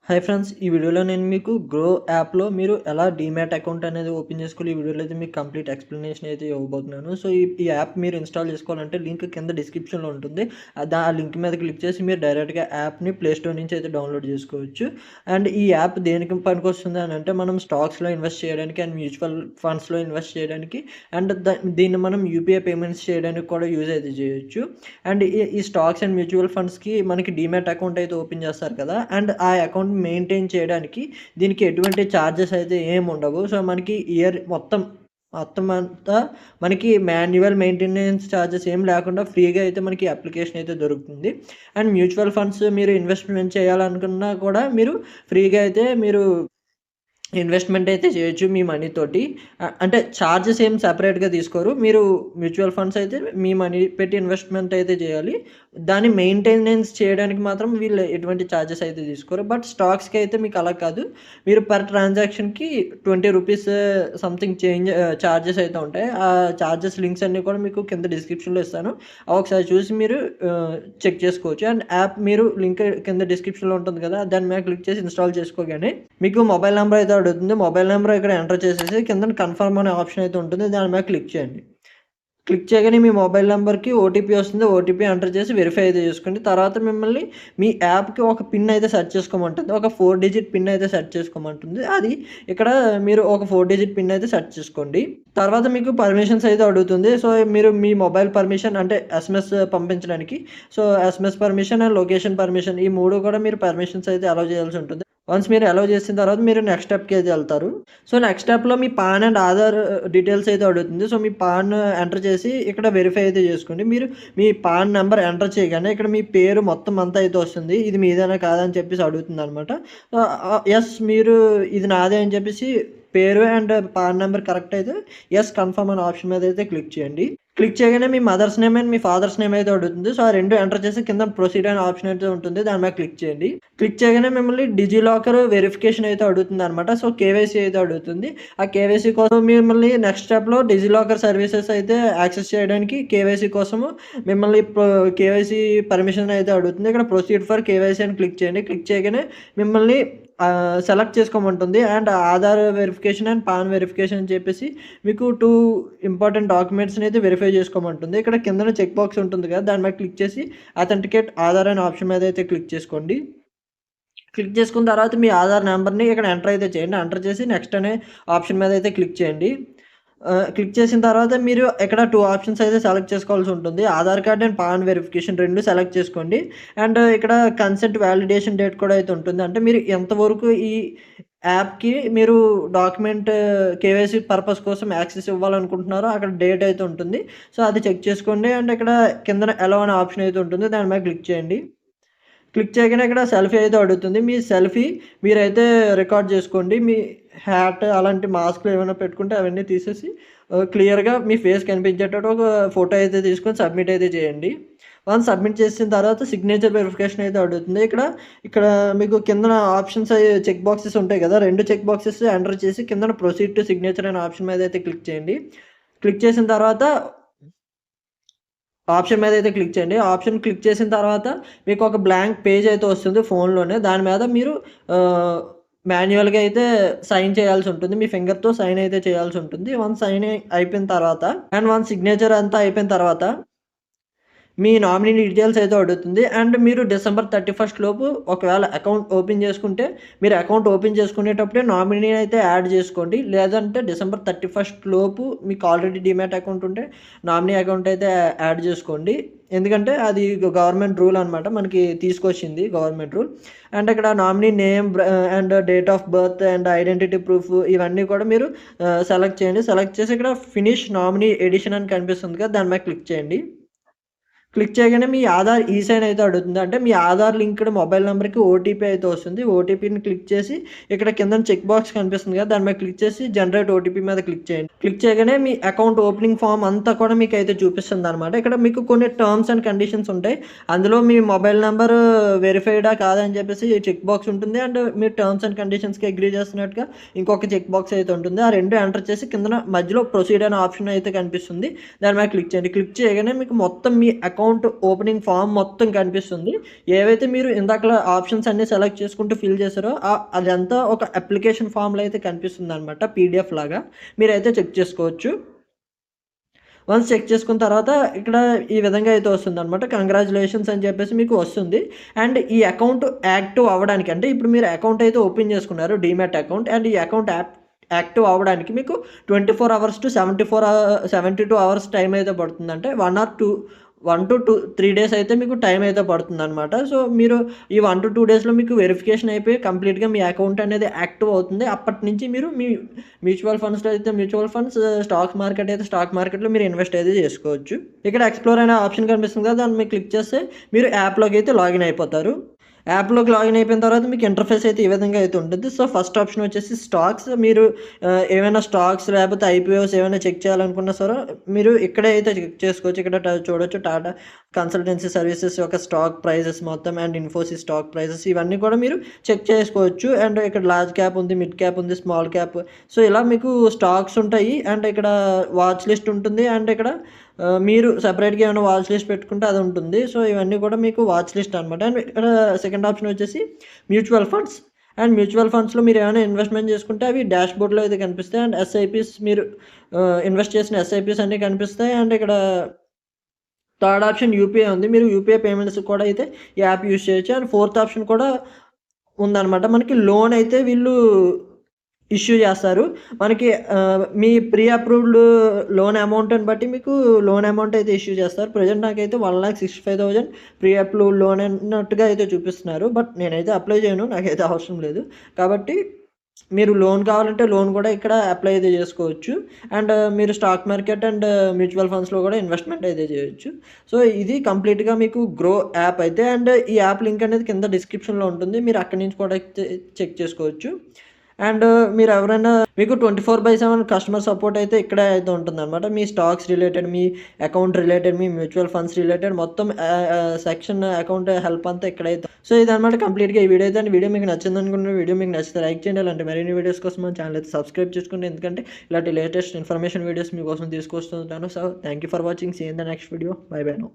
Hi friends, ఈ వీడియోలో నేను మీకు గ్రో యాప్‌లో మీరు ఎలా డీమ్యాట్ అకౌంట్ అనేది ఓపెన్ చేసుకోవాలి. ఈ వీడియోలో అయితే మీకు కంప్లీట్ ఎక్స్‌ప్లనేషన్ అయితే ఇవ్వబోతున్నాను. సో, ఈ యాప్ మీరు ఇన్‌స్టాల్ చేసుకోవాలంటే లింక్ కింద డిస్క్రిప్షన్‌లో ఉంటుంది. ఆ లింక్ మీద క్లిక్ చేసి మీరు డైరెక్ట్‌గా యాప్‌ని ప్లే స్టోర్ నుంచి అయితే డౌన్‌లోడ్ చేసుకోవచ్చు. అండ్ ఈ యాప్ దేనికి పనికొస్తుంది అని అంటే మనం స్టాక్స్‌లో ఇన్వెస్ట్ చేయడానికి అండ్ మ్యూచువల్ ఫండ్స్‌లో ఇన్వెస్ట్ చేయడానికి అండ్ దీన్ని మనం యూపీఐ పేమెంట్స్ చేయడానికి కూడా యూజ్ అయితే చేయొచ్చు. అండ్ ఈ స్టాక్స్ అండ్ మ్యూచువల్ ఫండ్స్‌కి మనకి డీమ్యాట్ అకౌంట్ అయితే ఓపెన్ చేస్తారు కదా! అండ్ ఆ అకౌంట్ మెయింటైన్ చేయడానికి దీనికి ఎటువంటి చార్జెస్ అయితే ఏమి ఉండవు. సో, మనకి ఇయర్ మొత్తం అంతా మనకి మాన్యువల్ మెయింటెనెన్స్ చార్జెస్ ఏం లేకుండా ఫ్రీగా అయితే మనకి అప్లికేషన్ అయితే దొరుకుతుంది. అండ్ మ్యూచువల్ ఫండ్స్ మీరు ఇన్వెస్ట్‌మెంట్ చేయాలనుకున్నా కూడా మీరు ఫ్రీగా అయితే మీరు ఇన్వెస్ట్‌మెంట్ అయితే చేయొచ్చు మీ మనీతోటి. అంటే చార్జెస్ ఏం సెపరేట్‌గా తీసుకోరు. మీరు మ్యూచువల్ ఫండ్స్ అయితే మీ మనీ పెట్టి ఇన్వెస్ట్‌మెంట్ అయితే చేయాలి. దాన్ని మెయింటెనెన్స్ చేయడానికి మాత్రం వీళ్ళు ఎటువంటి చార్జెస్ అయితే తీసుకోరు. బట్ స్టాక్స్‌కి అయితే మీకు అలా కాదు. మీరు పర్ ట్రాన్సాక్షన్‌కి ₹20 సంథింగ్ చార్జెస్ అయితే ఉంటాయి. ఆ చార్జెస్ లింక్స్ అన్నీ కూడా మీకు కింద డిస్క్రిప్షన్‌లో ఇస్తాను. అవి ఒకసారి చూసి మీరు చెక్ చేసుకోవచ్చు. అండ్ యాప్ మీరు లింక్ కింద డిస్క్రిప్షన్‌లో ఉంటుంది కదా! దాని మీద క్లిక్ చేసి ఇన్‌స్టాల్ చేసుకోగానే మీకు మొబైల్ నంబర్ అయితే అడుగుతుంది. మొబైల్ నంబర్ ఇక్కడ ఎంటర్ చేసేసి కిందన కన్ఫర్మ్ అనే ఆప్షన్ అయితే ఉంటుంది. దాని మీద క్లిక్ చేయండి. క్లిక్ చేయగానే మీ మొబైల్ నంబర్‌కి ఓటీపీ వస్తుంది. ఓటీపీ ఎంటర్ చేసి వెరిఫై అయితే చేసుకోండి. తర్వాత మిమ్మల్ని మీ యాప్‌కి ఒక పిన్ అయితే సెట్ చేసుకోమంటుంది. ఒక 4 డిజిట్ పిన్ అయితే సెట్ చేసుకోమంటుంది. అది ఇక్కడ మీరు ఒక 4 డిజిట్ పిన్ అయితే సెట్ చేసుకోండి. తర్వాత మీకు పర్మిషన్స్ అయితే అడుగుతుంది. సో, మీరు మీ మొబైల్ పర్మిషన్ అంటే ఎస్ఎంఎస్ పంపించడానికి. So, SMS permission and location permission ఈ 3 కూడా మీరు పర్మిషన్స్ అయితే అలౌ చేయాల్సి ఉంటుంది. వన్స్ మీరు అలౌ చేసిన తర్వాత మీరు నెక్స్ట్ స్టెప్‌కి అయితే ఎళ్తారు. సో, నెక్స్ట్ స్టెప్‌లో మీ పాన్ అండ్ ఆధార్ డీటెయిల్స్ అయితే అడుగుతుంది. సో, మీ పాన్ ఎంటర్ చేసి ఇక్కడ వెరిఫై అయితే చేసుకోండి. మీరు మీ పాన్ నంబర్ ఎంటర్ చేయగానే ఇక్కడ మీ పేరు మొత్తం అంతా అయితే వస్తుంది. ఇది మీదేనా కాదా అని చెప్పేసి అడుగుతుందనమాట. యెస్ మీరు ఇది నాదే అని చెప్పేసి పేరు అండ్ పాన్ నంబర్ కరెక్ట్ అయితే యెస్ కన్ఫర్మ్ అనే ఆప్షన్ మీద అయితే క్లిక్ చేయండి. క్లిక్ చేయగానే మీ మదర్స్ నేమ్ అండ్ మీ ఫాదర్స్ నేమ్ అయితే అడుగుతుంది. సో, ఆ 2 ఎంటర్ చేసి కింద ప్రొసీడ్ అనే ఆప్షన్ అయితే ఉంటుంది. దాని మీద క్లిక్ చేయండి. క్లిక్ చేయగానే మిమ్మల్ని డిజిలాకర్ వెరిఫికేషన్ అయితే అడుగుతుందనమాట. సో, కేవైసీ అయితే అడుగుతుంది. ఆ కేవైసీ కోసం మిమ్మల్ని నెక్స్ట్ స్టెప్‌లో డిజిలాకర్ సర్వీసెస్ అయితే యాక్సెస్ చేయడానికి కేవైసీ కోసము మిమ్మల్ని కేవైసీ పర్మిషన్ అయితే అడుగుతుంది. ఇక్కడ ప్రొసీడ్ ఫర్ కేవైసీ అని క్లిక్ చేయండి. క్లిక్ చేయగానే మిమ్మల్ని సెలెక్ట్ చేసుకోమంటుంది. And Aadhaar verification and PAN verification అని చెప్పేసి మీకు 2 ఇంపార్టెంట్ డాక్యుమెంట్స్‌ని అయితే వెరిఫై చేసుకోమంటుంది. ఇక్కడ కిందన చెక్ బాక్స్ ఉంటుంది కదా! దాని మీద క్లిక్ చేసి అథెంటికేట్ ఆధార్ అనే ఆప్షన్ మీద అయితే క్లిక్ చేసుకోండి. క్లిక్ చేసుకున్న తర్వాత మీ ఆధార్ నంబర్‌ని ఇక్కడ ఎంటర్ అయితే చేయండి. ఎంటర్ చేసి నెక్స్ట్ అనే ఆప్షన్ మీద అయితే క్లిక్ చేయండి. క్లిక్ చేసిన తర్వాత మీరు ఇక్కడ 2 ఆప్షన్స్ అయితే సెలెక్ట్ చేసుకోవాల్సి ఉంటుంది. Aadhaar card and PAN verification 2 select చేసుకోండి. అండ్ ఇక్కడ కన్సెంట్ వాలిడేషన్ డేట్ కూడా అయితే ఉంటుంది. అంటే మీరు ఎంతవరకు ఈ యాప్‌కి మీరు డాక్యుమెంట్ కేవైసీ పర్పస్ కోసం యాక్సెస్ ఇవ్వాలనుకుంటున్నారో అక్కడ డేట్ అయితే ఉంటుంది. సో, అది చెక్ చేసుకోండి. అండ్ ఇక్కడ కిందన అలౌ అనే ఆప్షన్ అయితే ఉంటుంది. దాని మీద క్లిక్ చేయండి. క్లిక్ చేయగానే ఇక్కడ సెల్ఫీ అయితే అడుగుతుంది. మీ సెల్ఫీ మీరైతే రికార్డ్ చేసుకోండి. మీ హ్యాట్ అలాంటి మాస్క్‌లు ఏమైనా పెట్టుకుంటే అవన్నీ తీసేసి క్లియర్‌గా మీ ఫేస్ కనిపించేటట్టు ఒక ఫోటో అయితే తీసుకొని సబ్మిట్ అయితే చేయండి. వన్స్ సబ్మిట్ చేసిన తర్వాత సిగ్నేచర్ వెరిఫికేషన్ అయితే అడుగుతుంది. ఇక్కడ మీకు కిందన ఆప్షన్స్ చెక్ బాక్సెస్ ఉంటాయి కదా! 2 చెక్ బాక్సెస్ ఎంటర్ చేసి కిందన ప్రొసీడ్ టు సిగ్నేచర్ అనే ఆప్షన్ మీద అయితే క్లిక్ చేయండి. క్లిక్ చేసిన తర్వాత ఆప్షన్ మీద అయితే క్లిక్ చేయండి. ఆప్షన్ క్లిక్ చేసిన తర్వాత మీకు ఒక బ్లాంక్ పేజ్ అయితే వస్తుంది ఫోన్‌లోనే. దాని మీద మీరు ఆహ్, మాన్యువల్‌గా అయితే సైన్ చేయాల్సి ఉంటుంది. మీ ఫింగర్‌తో సైన్ అయితే చేయాల్సి ఉంటుంది. వన్స్ సైన్ అయిపోయిన తర్వాత అండ్ వన్స్ సిగ్నేచర్ అంతా అయిపోయిన తర్వాత మీ నామినీ డీటెయిల్స్ అయితే అడుగుతుంది. అండ్ మీరు డిసెంబర్ 31 లోపు ఒకవేళ అకౌంట్ ఓపెన్ చేసుకుంటే, మీరు అకౌంట్ ఓపెన్ చేసుకునేటప్పుడే నామినీ అయితే యాడ్ చేసుకోండి. లేదంటే డిసెంబర్ 31 లోపు మీకు ఆల్రెడీ డీమ్యాట్ అకౌంట్ ఉంటే నామినీ అకౌంట్ అయితే యాడ్ చేసుకోండి. ఎందుకంటే అది గవర్నమెంట్ రూల్ అనమాట. మనకి తీసుకొచ్చింది గవర్నమెంట్ రూల్. అండ్ ఇక్కడ nominee name and date of birth and identity proof ఇవన్నీ కూడా మీరు సెలెక్ట్ చేయండి. సెలెక్ట్ చేసి ఇక్కడ ఫినిష్ నామినీ ఎడిషన్ అని కనిపిస్తుంది కదా! దాని మీద క్లిక్ చేయండి. క్లిక్ చేయగానే మీ ఆధార్ ఈసైన్ అయితే అడుగుతుంది. అంటే మీ ఆధార్ లింక్డ్ మొబైల్ నంబర్‌కి ఓటీపీ అయితే వస్తుంది. ఓటీపీని క్లిక్ చేసి ఇక్కడ కిందన చెక్ బాక్స్ కనిపిస్తుంది కదా! దాని మీద క్లిక్ చేసి జనరేట్ ఓటీపీ మీద క్లిక్ చేయండి. క్లిక్ చేయగానే మీ అకౌంట్ ఓపెనింగ్ ఫార్మ్ అంతా కూడా మీకైతే చూపిస్తుందనమాట. ఇక్కడ మీకు కొన్ని టర్మ్స్ అండ్ కండిషన్స్ ఉంటాయి. అందులో మీ మొబైల్ నంబర్ వెరిఫైడా కాదా అని చెప్పేసి చెక్ బాక్స్ ఉంటుంది. అండ్ మీరు టర్మ్స్ అండ్ కండిషన్స్‌కి అగ్రీ చేస్తున్నట్టుగా ఇంకొక చెక్ బాక్స్ అయితే ఉంటుంది. ఆ 2 ఎంటర్ చేసి కిందన మధ్యలో ప్రొసీడ్ అనే ఆప్షన్ అయితే కనిపిస్తుంది. దాని మీద క్లిక్ చేయండి. క్లిక్ చేయగానే మీకు మొత్తం మీ అకౌంట్ అకౌంట్ ఓపెనింగ్ ఫామ్ మొత్తం కనిపిస్తుంది. ఏవైతే మీరు ఇందాకలా ఆప్షన్స్ అన్నీ సెలెక్ట్ చేసుకుంటూ ఫిల్ చేశారో అదంతా ఒక అప్లికేషన్ ఫామ్‌లో అయితే కనిపిస్తుందనమాట పీడీఎఫ్ లాగా. మీరైతే చెక్ చేసుకోవచ్చు. వన్స్ చెక్ చేసుకున్న తర్వాత ఇక్కడ ఈ విధంగా అయితే వస్తుందనమాట. కంగ్రాచ్యులేషన్స్ అని చెప్పేసి మీకు వస్తుంది. అండ్ ఈ అకౌంట్ యాక్టివ్ అవ్వడానికి అంటే ఇప్పుడు మీరు అకౌంట్ అయితే ఓపెన్ చేసుకున్నారు డీమ్యాట్ అకౌంట్. అండ్ ఈ అకౌంట్ యాక్టివ్ అవ్వడానికి మీకు 24 అవర్స్ టు 72 అవర్స్ టైం అయితే పడుతుంది. అంటే 1 to 3 డేస్ అయితే మీకు టైం అయితే పడుతుందనమాట. సో, మీరు ఈ 1-2 డేస్‌లో మీకు వెరిఫికేషన్ అయిపోయి కంప్లీట్‌గా మీ అకౌంట్ అనేది యాక్టివ్ అవుతుంది. అప్పటినుంచి మీరు మీ మ్యూచువల్ ఫండ్స్‌లో అయితే మ్యూచువల్ ఫండ్స్, స్టాక్ మార్కెట్ అయితే స్టాక్ మార్కెట్‌లో మీరు ఇన్వెస్ట్ అయితే చేసుకోవచ్చు. ఇక్కడ ఎక్స్‌ప్లోర్ అనే ఆప్షన్ కనిపిస్తుంది కదా! దాన్ని మీరు క్లిక్ చేస్తే మీరు యాప్‌లోకి అయితే లాగిన్ అయిపోతారు. యాప్‌లోకి లాగిన్ అయిపోయిన తర్వాత మీకు ఇంటర్ఫేస్ అయితే ఈ విధంగా అయితే ఉంటుంది. సో, ఫస్ట్ ఆప్షన్ వచ్చేసి స్టాక్స్. మీరు ఏవైనా స్టాక్స్ లేకపోతే ఐపీఓస్ ఏమైనా చెక్ చేయాలనుకున్నా సరే మీరు ఇక్కడే అయితే చెక్ చేసుకోవచ్చు. ఇక్కడ చూడొచ్చు టాటా కన్సల్టెన్సీ సర్వీసెస్ యొక్క స్టాక్ ప్రైజెస్ మొత్తం అండ్ ఇన్ఫోసిస్ స్టాక్ ప్రైజెస్ ఇవన్నీ కూడా మీరు చెక్ చేసుకోవచ్చు. అండ్ ఇక్కడ లార్జ్ క్యాప్ ఉంది, మిడ్ క్యాప్ ఉంది, స్మాల్ క్యాప్. సో, ఇలా మీకు స్టాక్స్ ఉంటాయి. అండ్ ఇక్కడ వాచ్ లిస్ట్ ఉంటుంది. అండ్ ఇక్కడ మీరు సెపరేట్‌గా ఏమైనా వాచ్ లిస్ట్ పెట్టుకుంటే అది ఉంటుంది. సో, ఇవన్నీ కూడా మీకు వాచ్ లిస్ట్ అనమాట. అండ్ ఇక్కడ సెకండ్ ఆప్షన్ వచ్చేసి మ్యూచువల్ ఫండ్స్. అండ్ మ్యూచువల్ ఫండ్స్‌లో మీరు ఏమైనా ఇన్వెస్ట్‌మెంట్ చేసుకుంటే అవి డాష్‌బోర్డ్‌లో అయితే కనిపిస్తాయి. అండ్ ఎస్ఐపీస్ మీరు ఇన్వెస్ట్ చేసిన ఎస్ఐపీస్ అన్నీ కనిపిస్తాయి. అండ్ ఇక్కడ థర్డ్ ఆప్షన్ యూపీఐ ఉంది. మీరు యూపీఐ పేమెంట్స్ కూడా అయితే ఈ యాప్ యూజ్ చేయొచ్చు. అండ్ ఫోర్త్ ఆప్షన్ కూడా ఉందనమాట. మనకి లోన్ అయితే వీళ్ళు ఇష్యూ చేస్తారు. మనకి మీ ప్రీ అప్రూవ్డ్ లోన్ అమౌంట్‌ని బట్టి మీకు లోన్ అమౌంట్ అయితే ఇష్యూ చేస్తారు. ప్రెజెంట్ నాకైతే 1,65,000 ప్రీ అప్రూవ్డ్ లోన్ అన్నట్టుగా అయితే చూపిస్తున్నారు. బట్ నేనైతే అప్లై చేయను. నాకైతే అవసరం లేదు. కాబట్టి మీరు లోన్ కావాలంటే లోన్ కూడా ఇక్కడ అప్లై అయితే చేసుకోవచ్చు. అండ్ మీరు స్టాక్ మార్కెట్ అండ్ మ్యూచువల్ ఫండ్స్‌లో కూడా ఇన్వెస్ట్‌మెంట్ అయితే చేయొచ్చు. సో, ఇది కంప్లీట్‌గా మీకు గ్రో యాప్ అయితే. అండ్ ఈ యాప్ లింక్ అనేది కింద డిస్క్రిప్షన్‌లో ఉంటుంది. మీరు అక్కడి నుంచి కూడా అయితే చెక్ చేసుకోవచ్చు. అండ్ మీరు ఎవరైనా మీకు 24/7 కస్టమర్ సపోర్ట్ అయితే ఇక్కడే అయితే ఉంటుందనమాట. మీ స్టాక్స్ రిలేటెడ్, మీ అకౌంట్ రిలేటెడ్, మీ మ్యూచువల్ ఫండ్స్ రిలేటెడ్ మొత్తం సెక్షన్ అకౌంట్ హెల్ప్ అంతా ఇక్కడైతే. సో, ఇదనమాట కంప్లీట్‌గా ఈ వీడియో అయితే. అండ్ వీడియో మీకు నచ్చిందనుకుంటున్నాను. వీడియో మీకు నచ్చితే లైక్ చేయండి. అలాంటి మరిన్ని వీడియోస్ కోసం మన ఛానల్ అయితే సబ్స్క్రైబ్ చేసుకోండి. ఎందుకంటే ఇలాంటి లేటెస్ట్ ఇన్ఫర్మేషన్ వీడియోస్ మీకోసం తీసుకొస్తుంటాను. So, thank you for watching. See you in the next video. Bye bye now.